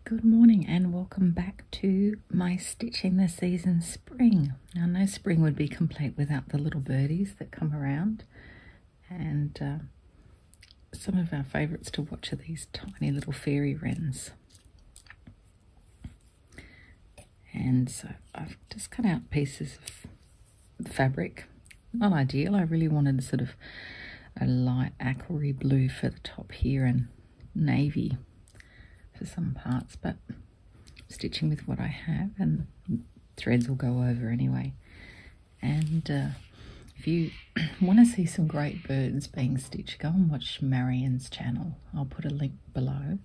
Good morning and welcome back to my Stitching the Season Spring. Now, no spring would be complete without the little birdies that come around, and some of our favourites to watch are these tiny little fairy wrens. And so I've just cut out pieces of fabric. Not ideal, I really wanted sort of a light aquary blue for the top here and navy for some parts, but stitching with what I have, and threads will go over anyway. And if you want to see some great birds being stitched, go and watch Marian's channel. I'll put a link below.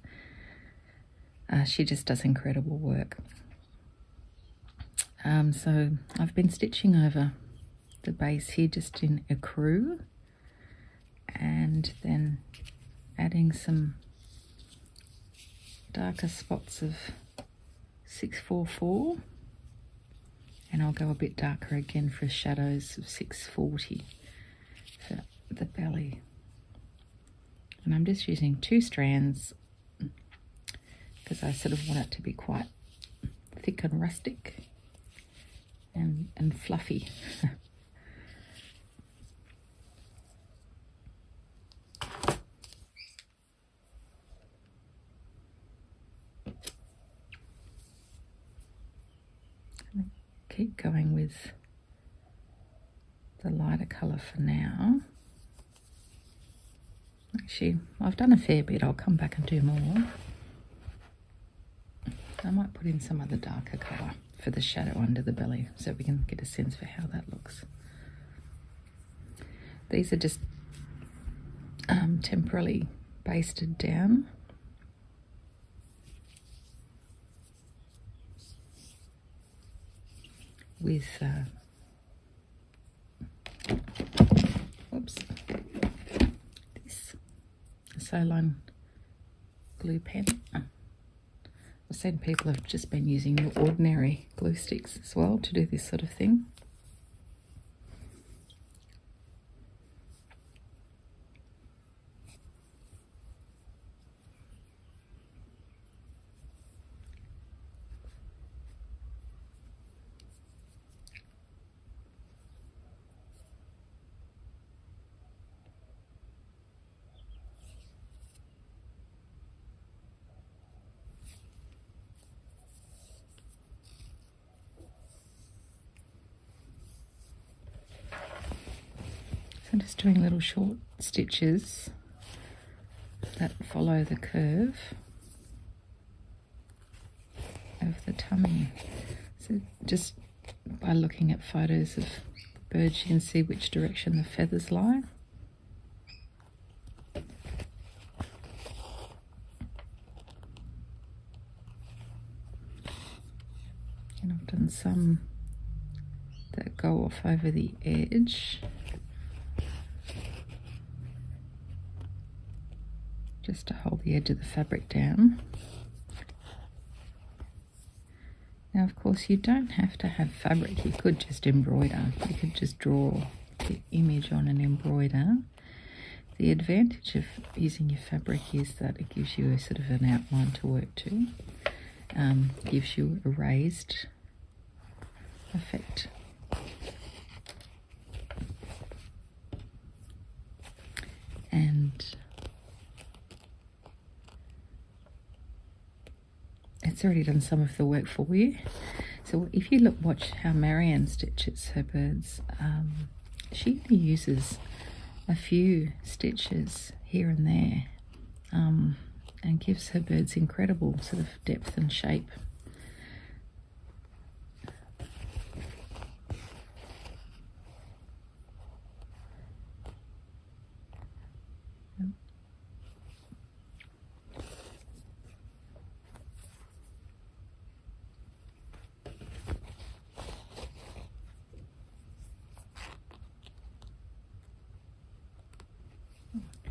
She just does incredible work. So I've been stitching over the base here just in ecru, and then adding some darker spots of 644, and I'll go a bit darker again for shadows of 640 for the belly. And I'm just using 2 strands because I sort of want it to be quite thick and rustic and fluffy. Keep going with the lighter colour for now. Actually, I've done a fair bit. I'll come back and do more. I might put in some other darker colour for the shadow under the belly so we can get a sense for how that looks. These are just temporarily basted down. With this Soline glue pen. I've seen people have just been using your ordinary glue sticks as well to do this sort of thing. I'm just doing little short stitches that follow the curve of the tummy. So just by looking at photos of birds, you can see which direction the feathers lie. And I've done some that go off over the edge, just to hold the edge of the fabric down. Now, of course, you don't have to have fabric. You could just embroider. You could just draw the image on an embroider. The advantage of using your fabric is that it gives you a sort of an outline to work to. Gives you a raised effect. And it's already done some of the work for you. So if you watch how Marianne stitches her birds, she only uses a few stitches here and there, and gives her birds incredible sort of depth and shape.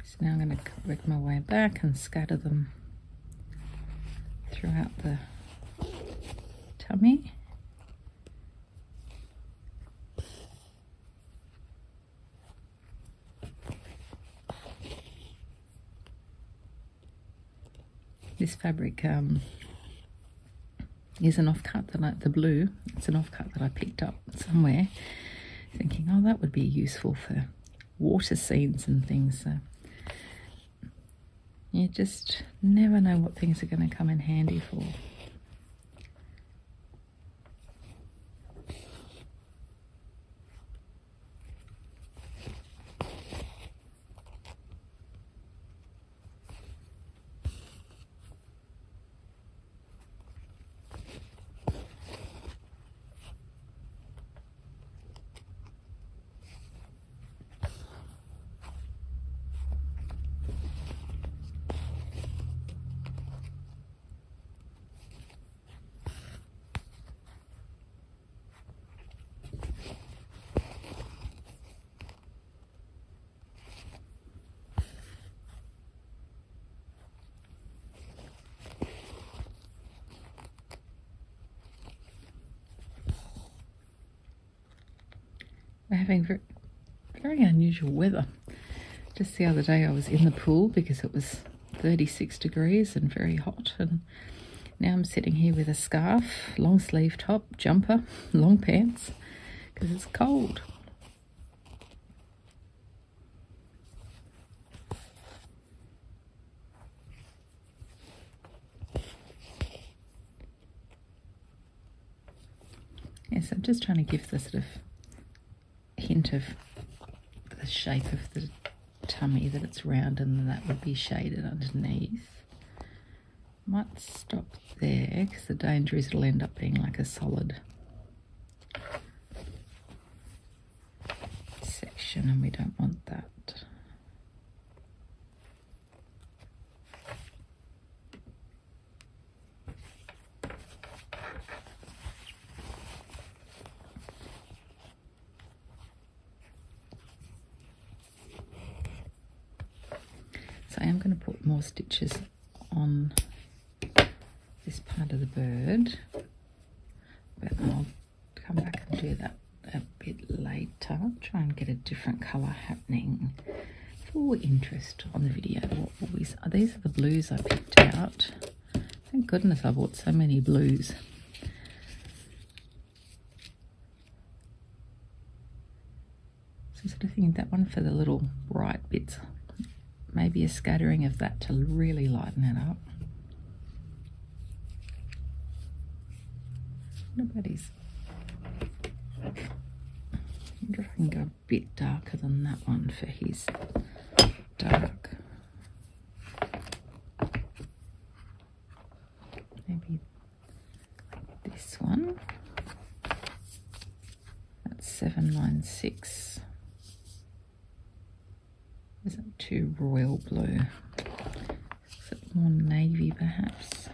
So now I'm going to work my way back and scatter them throughout the tummy. This fabric is an offcut that the blue, it's an offcut that I picked up somewhere, thinking, oh, that would be useful for water scenes and things. So you just never know what things are going to come in handy for. We're having very unusual weather. Just the other day I was in the pool because it was 36 degrees and very hot, and now I'm sitting here with a scarf, long sleeve top, jumper, long pants, because it's cold. Yes, I'm just trying to give the sort of hint of the shape of the tummy, that it's round and that would be shaded underneath. Might stop there because the danger is it'll end up being like a solid section and we don't want that. So I am going to put more stitches on this part of the bird, but I'll come back and do that a bit later. Try and get a different colour happening for interest on the video. These are the blues I picked out. Thank goodness I bought so many blues. So sort of thinking that one for the little bright bits. Maybe a scattering of that to really lighten it up. What about his? I wonder if I can go a bit darker than that one for his dark. Maybe this one. That's 796. Isn't too royal blue. Is it more navy perhaps?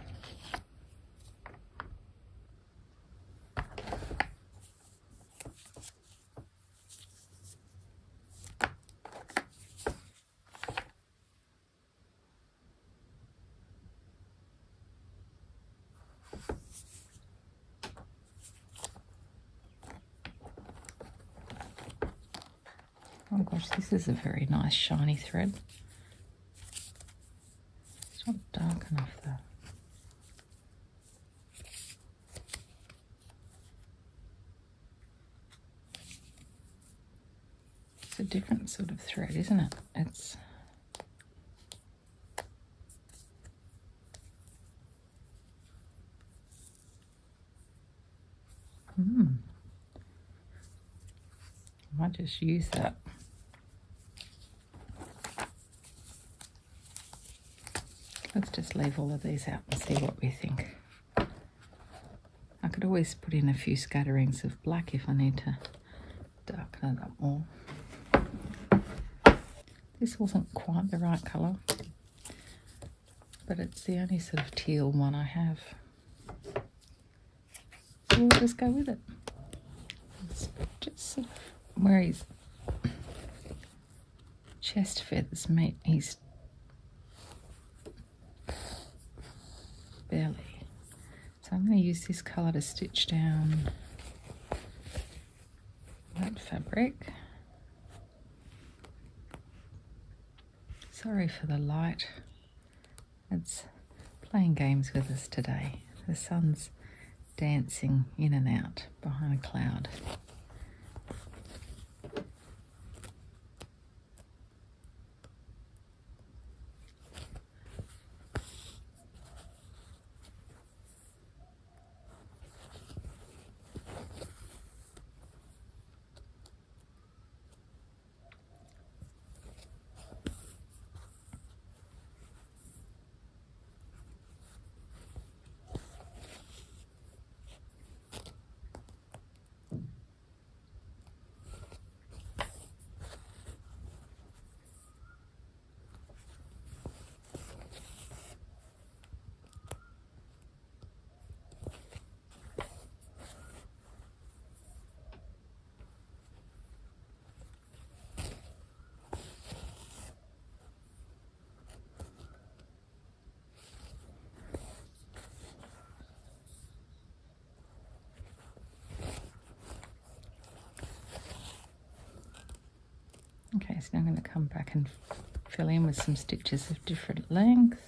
Oh gosh, this is a very nice shiny thread. It's not dark enough though. It's a different sort of thread, isn't it? It's I might just use that. Let's just leave all of these out and see what we think. I could always put in a few scatterings of black if I need to darken it up more. This wasn't quite the right colour, but it's the only sort of teal one I have. So we'll just go with it. It's just sort of where his chest feathers meet his belly. So I'm going to use this colour to stitch down that fabric. Sorry for the light. It's playing games with us today. The sun's dancing in and out behind a cloud. Okay, so now I'm going to come back and fill in with some stitches of different lengths.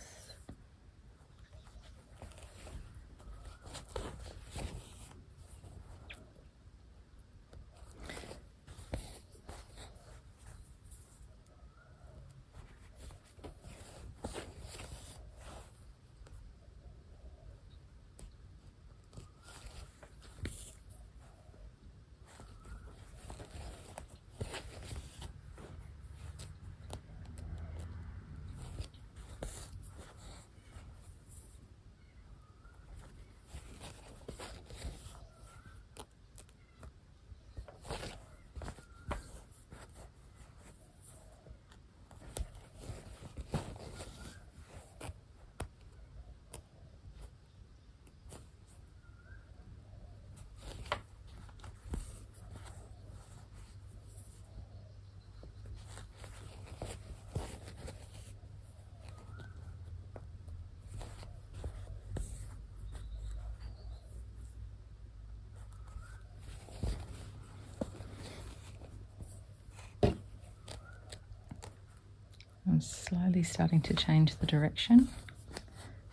I'm slowly starting to change the direction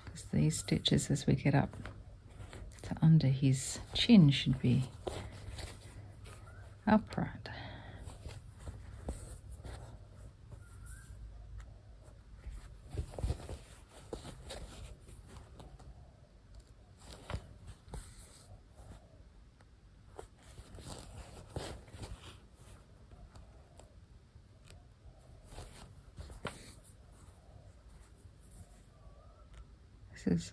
because these stitches, as we get up to under his chin, should be upright. This is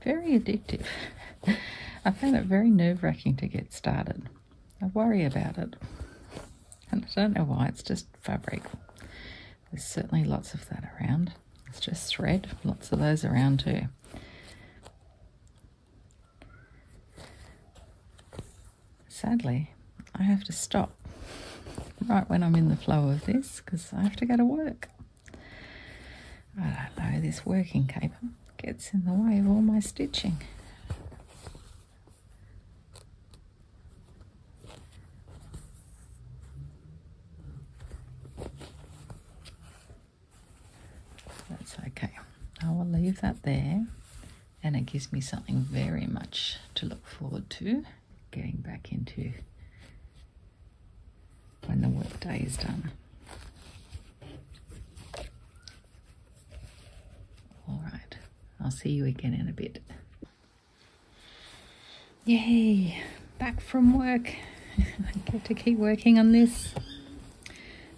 very addictive. I found it very nerve-wracking to get started. I worry about it. And I don't know why, it's just fabric. There's certainly lots of that around. It's just thread, lots of those around too. Sadly, I have to stop right when I'm in the flow of this because I have to go to work. I don't know, this working caper gets in the way of all my stitching. That's okay. I will leave that there, and it gives me something very much to look forward to, getting back into when the work day is done. All right, I'll see you again in a bit. Yay, back from work. I get to keep working on this.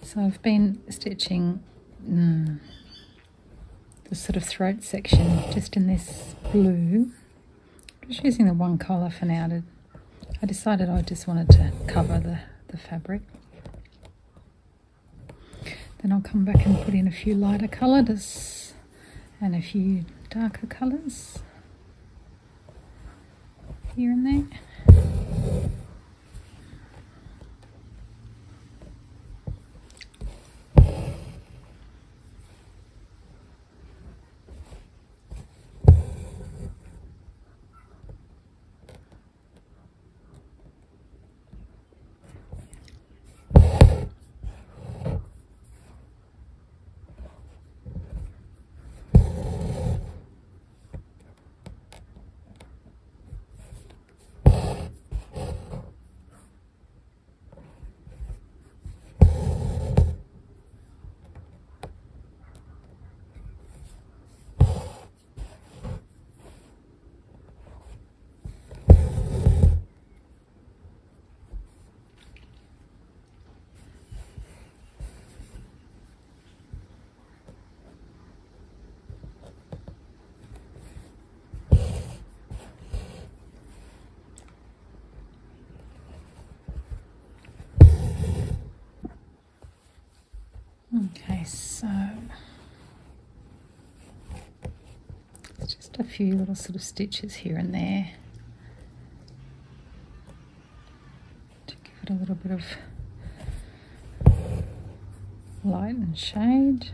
So I've been stitching the sort of throat section just in this blue. Just using the one collar for now. I decided I just wanted to cover the fabric. Then I'll come back and put in a few lighter colours and a few darker colours here and there. a few little sort of stitches here and there to give it a little bit of light and shade.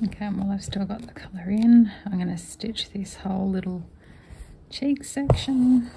Okay, well, I've still got the colour in. I'm going to stitch this whole little cheek section.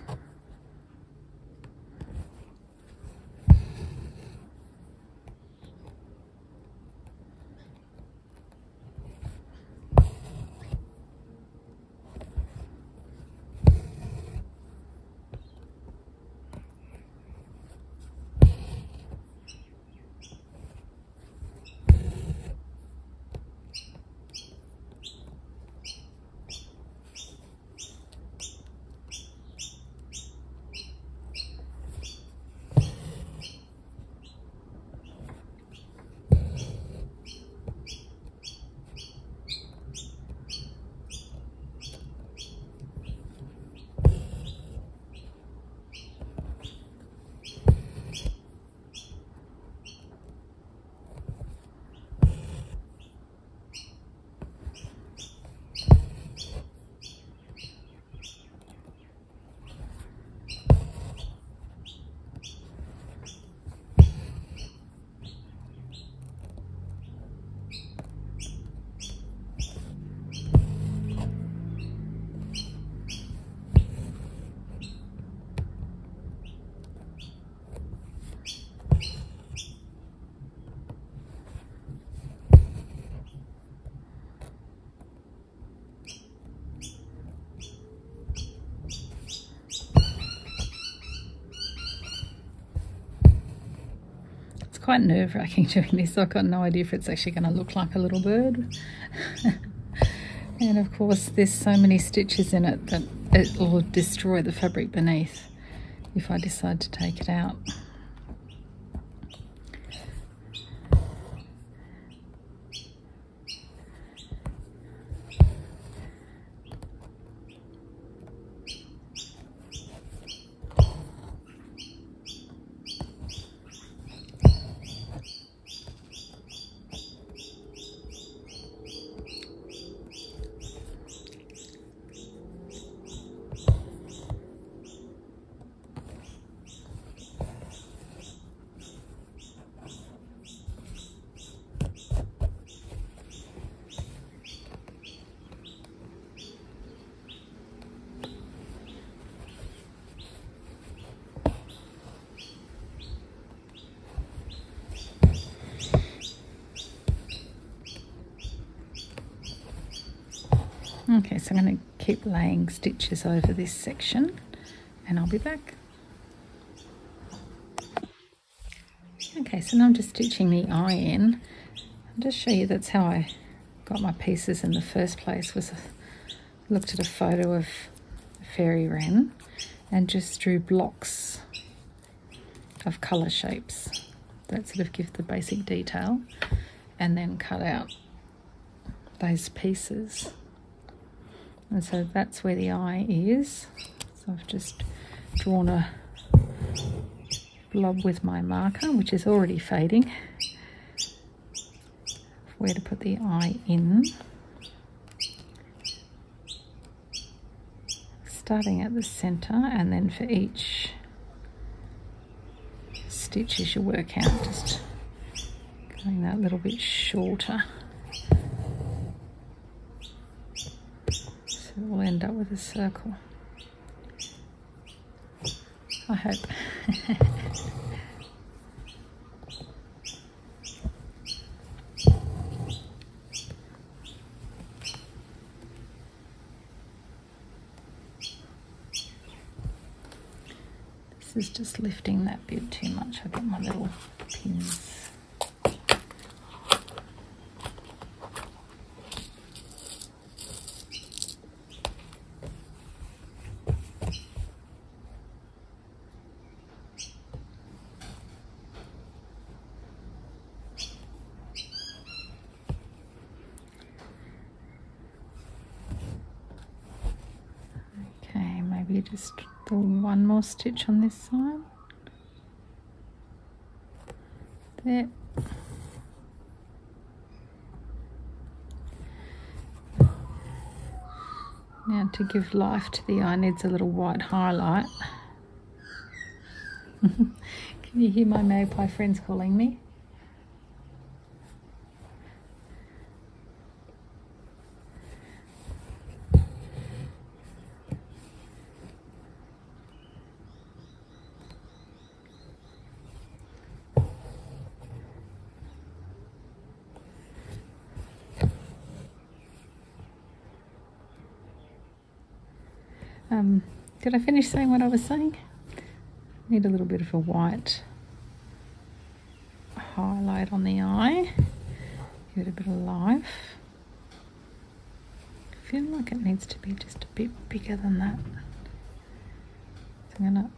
Quite nerve-wracking doing this. I've got no idea if it's actually going to look like a little bird. And of course there's so many stitches in it that it will destroy the fabric beneath if I decide to take it out. Okay, so I'm going to keep laying stitches over this section and I'll be back. Okay, so now I'm just stitching the eye in. I'll just show you that's how I got my pieces in the first place. Was I looked at a photo of a fairy wren and just drew blocks of colour shapes that sort of give the basic detail, and then cut out those pieces. And so that's where the eye is. So I've just drawn a blob with my marker, which is already fading, where to put the eye in. Starting at the center, and then for each stitch as you work out, just going that little bit shorter. So we'll end up with a circle, I hope. This is just lifting that bit too much. I've got my little pins. Okay, maybe just do one more stitch on this side. There. Now, to give life to the eye needs a little white highlight. Can you hear my magpie friends calling me? Did I finish saying what I was saying? Need a little bit of a white highlight on the eye. Give it a bit of life. I feel like it needs to be just a bit bigger than that. So I'm going to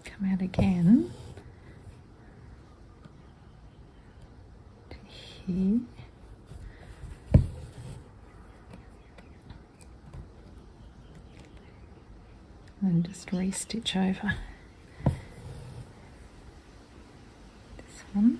come out again to here. And just re-stitch over this one.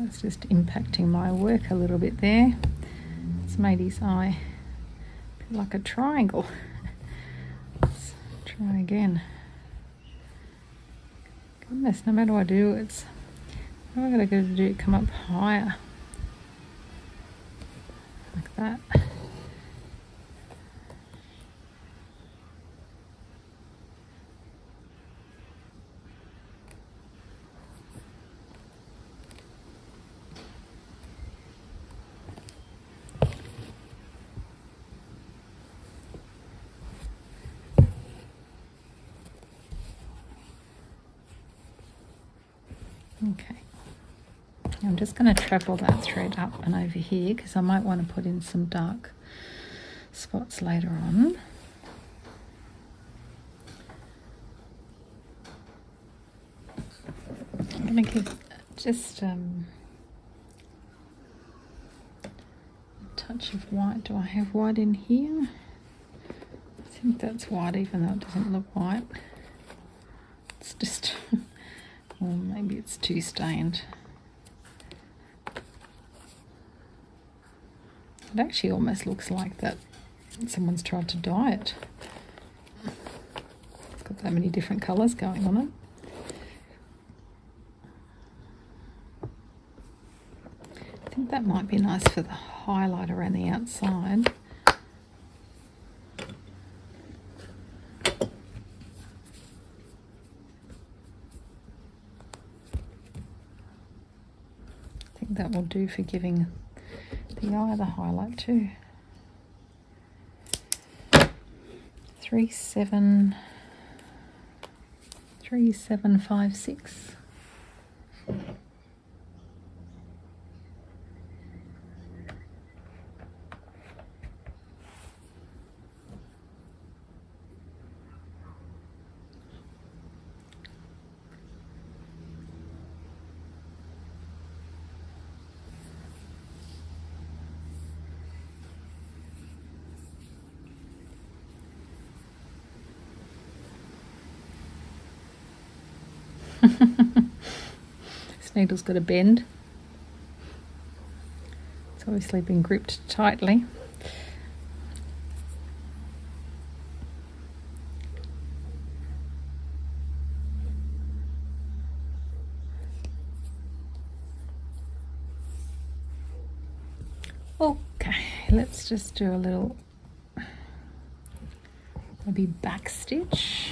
It's just impacting my work a little bit there. It's made his eye a bit like a triangle. Let's try again. Goodness, no matter what I do, it's what am I going to do? Come up higher, like that. Okay, I'm just going to treble that thread up and over here because I might want to put in some dark spots later on. I'm going to give just a touch of white. Do I have white in here? I think that's white even though it doesn't look white. It's just... or maybe it's too stained. It actually almost looks like that someone's tried to dye it. It's got that many different colours going on it. I think that might be nice for the highlight around the outside. I think that will do for giving the eye the highlight too. 3756. This needle's got a bend. It's obviously been gripped tightly. Okay, let's just do a little maybe back stitch.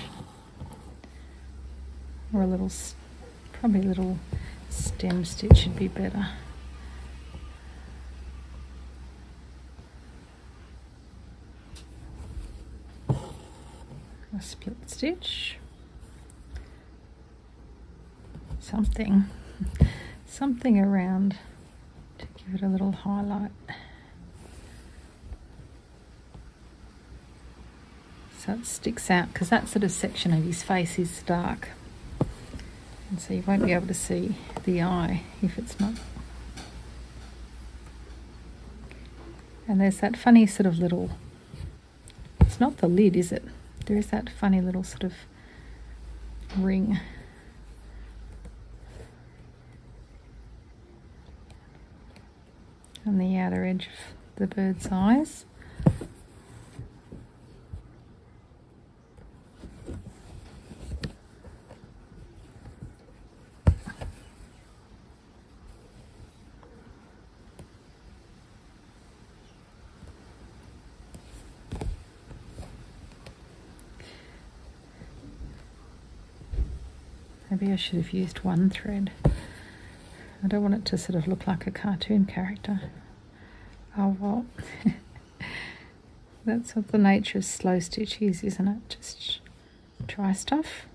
Or a little, probably a little stem stitch would be better. A split stitch. Something around to give it a little highlight. So it sticks out, because that sort of section of his face is dark. And so you won't be able to see the eye if it's not. And there's that funny sort of little, it's not the lid, is it? There is that funny little sort of ring. On the outer edge of the bird's eyes. Maybe I should have used one thread. I don't want it to sort of look like a cartoon character. Oh well. That's what the nature of slow stitch is, isn't it? Just try stuff.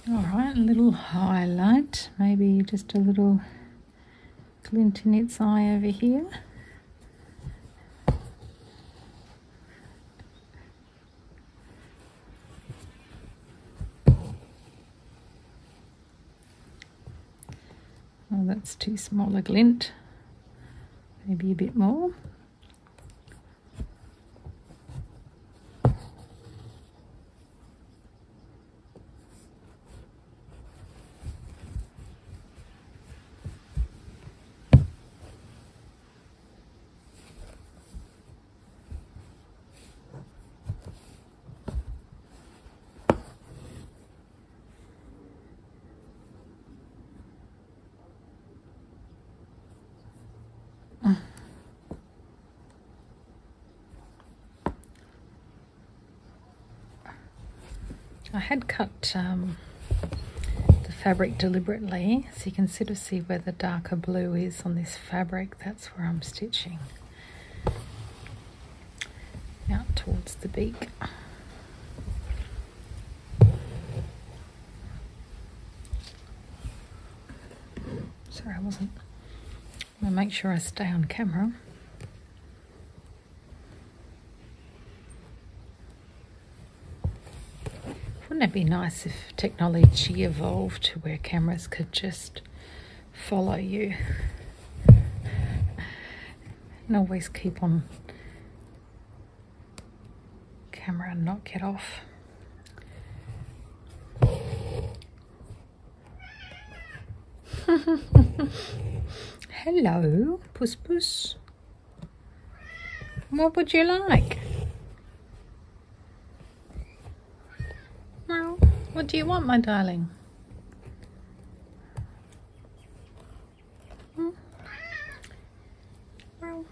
Alright, a little highlight, maybe just a little glint in its eye over here. Oh, that's too small a glint. Maybe a bit more. I had cut the fabric deliberately, so you can sort of see where the darker blue is on this fabric. That's where I'm stitching out towards the beak. Sorry, I wasn't. I'm gonna make sure I stay on camera. Wouldn't it be nice if technology evolved to where cameras could just follow you and always keep on camera and not get off? Hello, Puss Puss. What would you like? Well, what do you want, my darling? Well.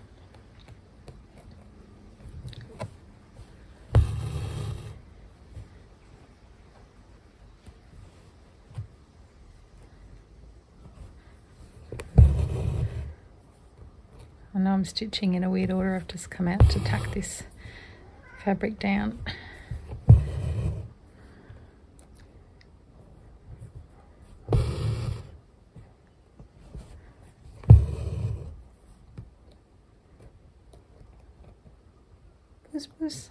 I know I'm stitching in a weird order. I've just come out to tuck this fabric down. Puss Puss.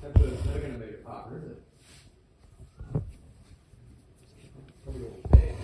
Template's never going to make a partner, is it? Probably all there.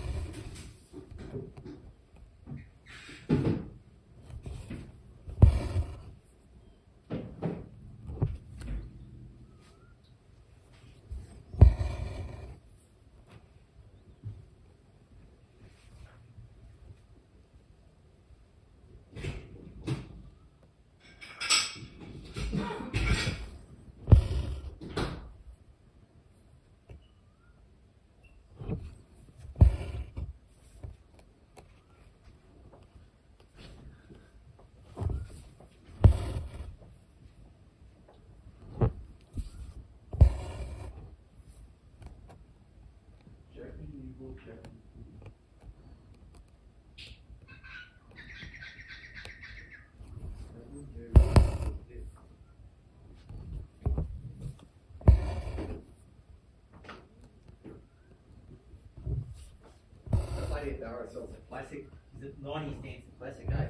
Dara sells a classic. Is it 90s dance classic, eh?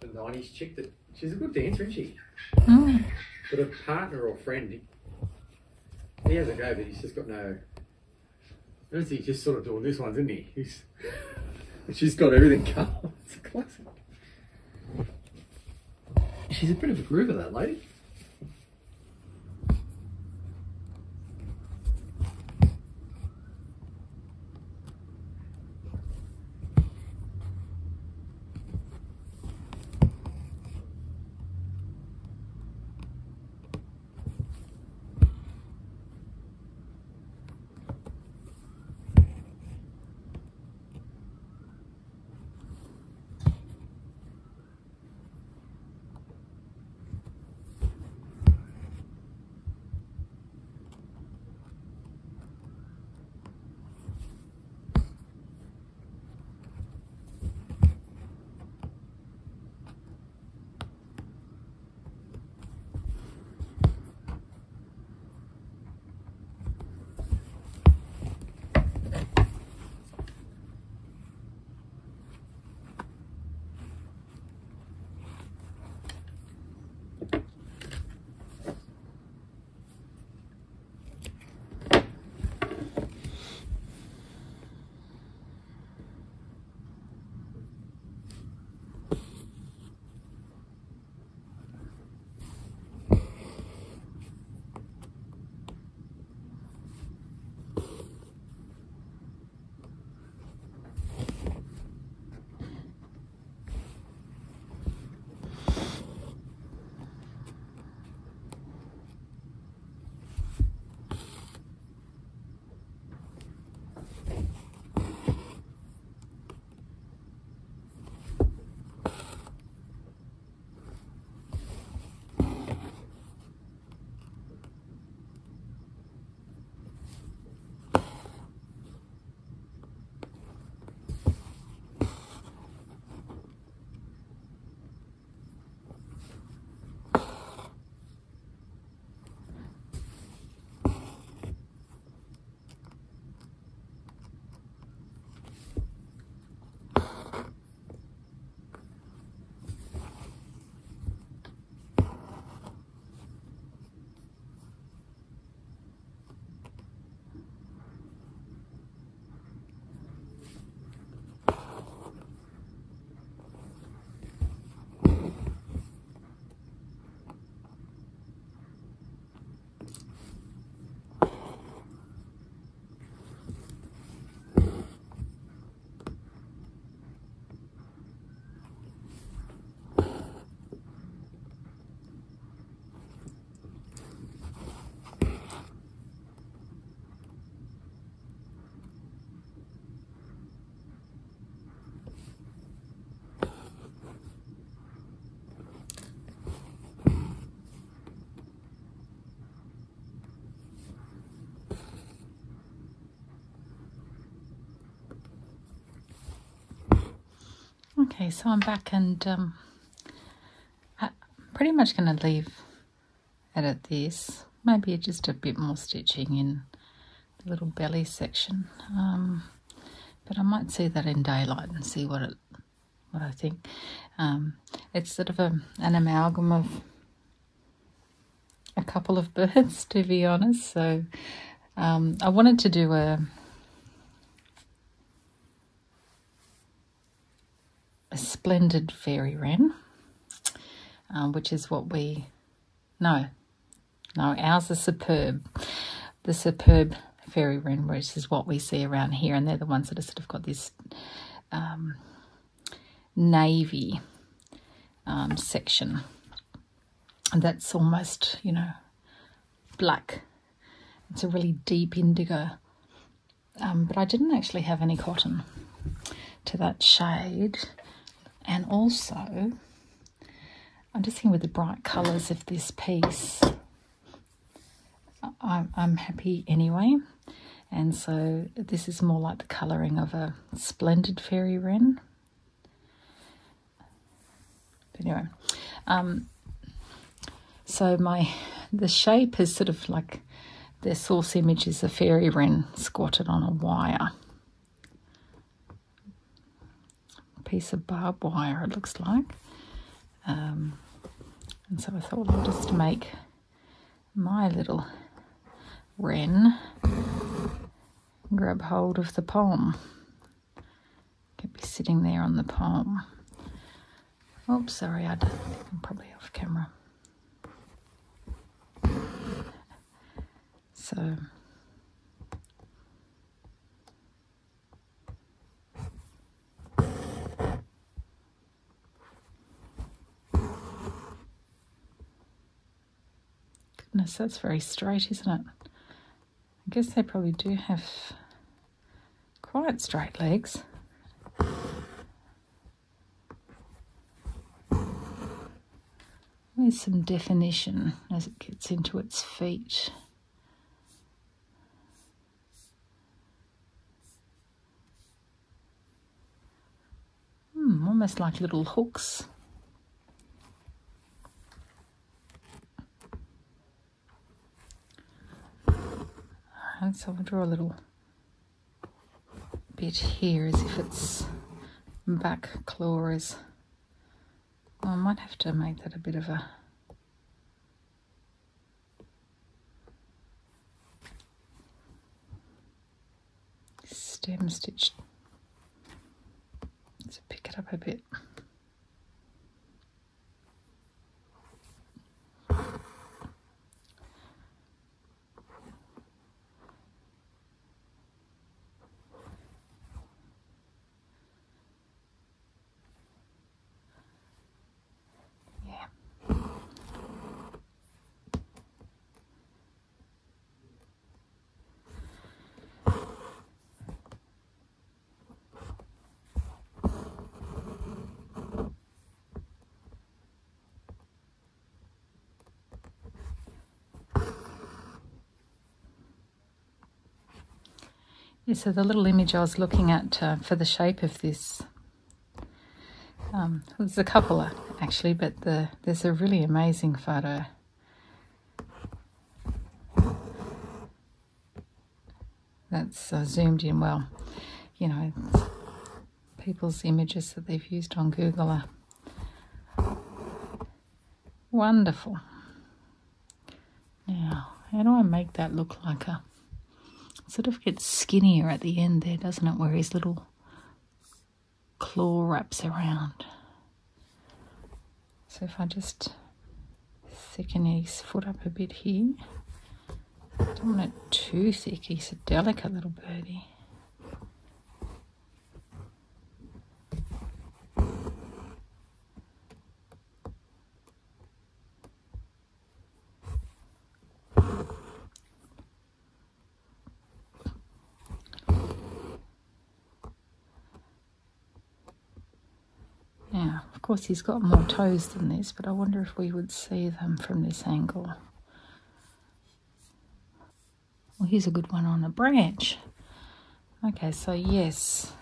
The 90s chick that she's a good dancer, isn't she? Mm. But a partner or friend, he has a go, but he's just got no. Honestly, he's just sort of doing this one, isn't he? She's got everything covered. It's a classic. She's a bit of a groover, that lady. Okay, so I'm back, and I'm pretty much going to leave it at this. Maybe just a bit more stitching in the little belly section, but I might see that in daylight and see what I think. It's sort of an amalgam of a couple of birds, to be honest. So I wanted to do a splendid fairy wren, which is what we... No, ours is superb. The superb fairy wren, which is what we see around here, and they're the ones that have sort of got this navy section. And that's almost, you know, black. It's a really deep indigo. But I didn't actually have any cotton to that shade. And also, I'm just thinking with the bright colours of this piece, I'm happy anyway. And so this is more like the colouring of a splendid fairy wren. But anyway, so the shape is sort of like, their source image is a fairy wren squatted on a wire. Piece of barbed wire, it looks like. And so I thought I'll just make my little wren grab hold of the pom. Could be sitting there on the pom. Oops, sorry, I'm probably off camera. So goodness, that's very straight, isn't it? I guess they probably do have quite straight legs. There's some definition as it gets into its feet. Almost like little hooks. Alright, so I'll draw a little bit here as if its back claw is... Well, I might have to make that a bit of a... stem stitch to pick it up a bit. Yeah, so the little image I was looking at for the shape of this, there's a couple actually, but there's a really amazing photo. That's zoomed in well. You know, people's images that they've used on Google are wonderful. Now, how do I make that look like a... Sort of gets skinnier at the end there, doesn't it, where his little claw wraps around. So if I just thicken his foot up a bit here, I don't want it too thick, he's a delicate little birdie. Now, of course, he's got more toes than this, but I wonder if we would see them from this angle. Well, here's a good one on a branch. Okay, so yes,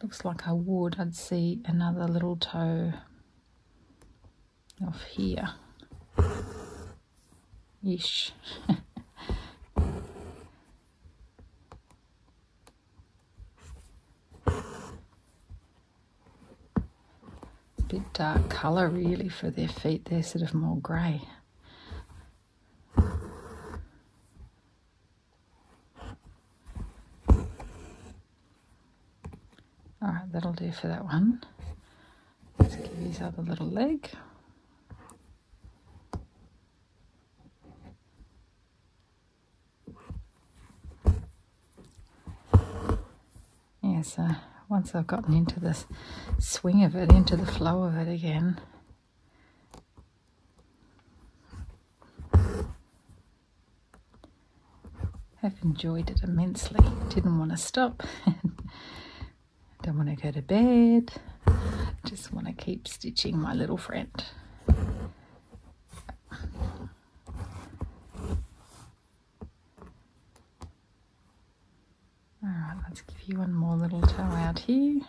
looks like I would, I'd see another little toe off here. Ish. Bit dark colour really for their feet. They're sort of more grey. Alright, that'll do for that one. Let's give his other little leg. Yeah, so once I've gotten into the swing of it, into the flow of it again, I've enjoyed it immensely. Didn't want to stop. Don't want to go to bed. Just want to keep stitching my little friend. Alright, let's give you one more little toe out here.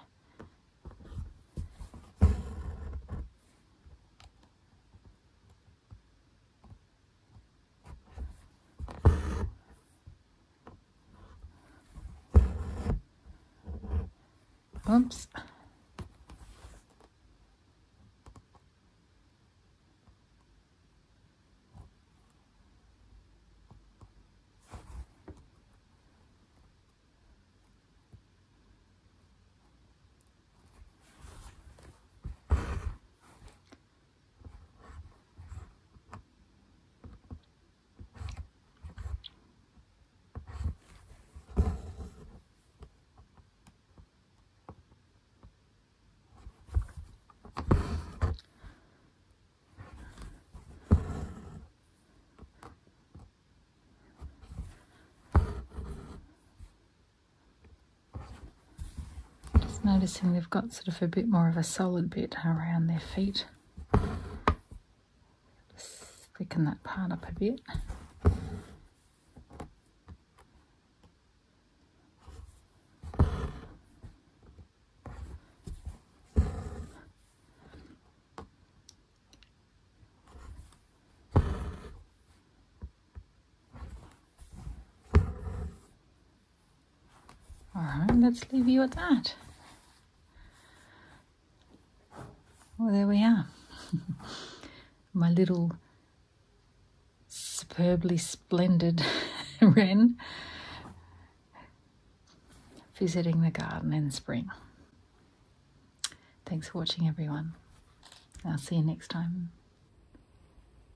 Oops. Noticing they've got sort of a bit more of a solid bit around their feet. Just thicken that part up a bit. Alright, let's leave you at that. Well, there we are. My little superbly splendid wren visiting the garden in spring. Thanks for watching, everyone. I'll see you next time.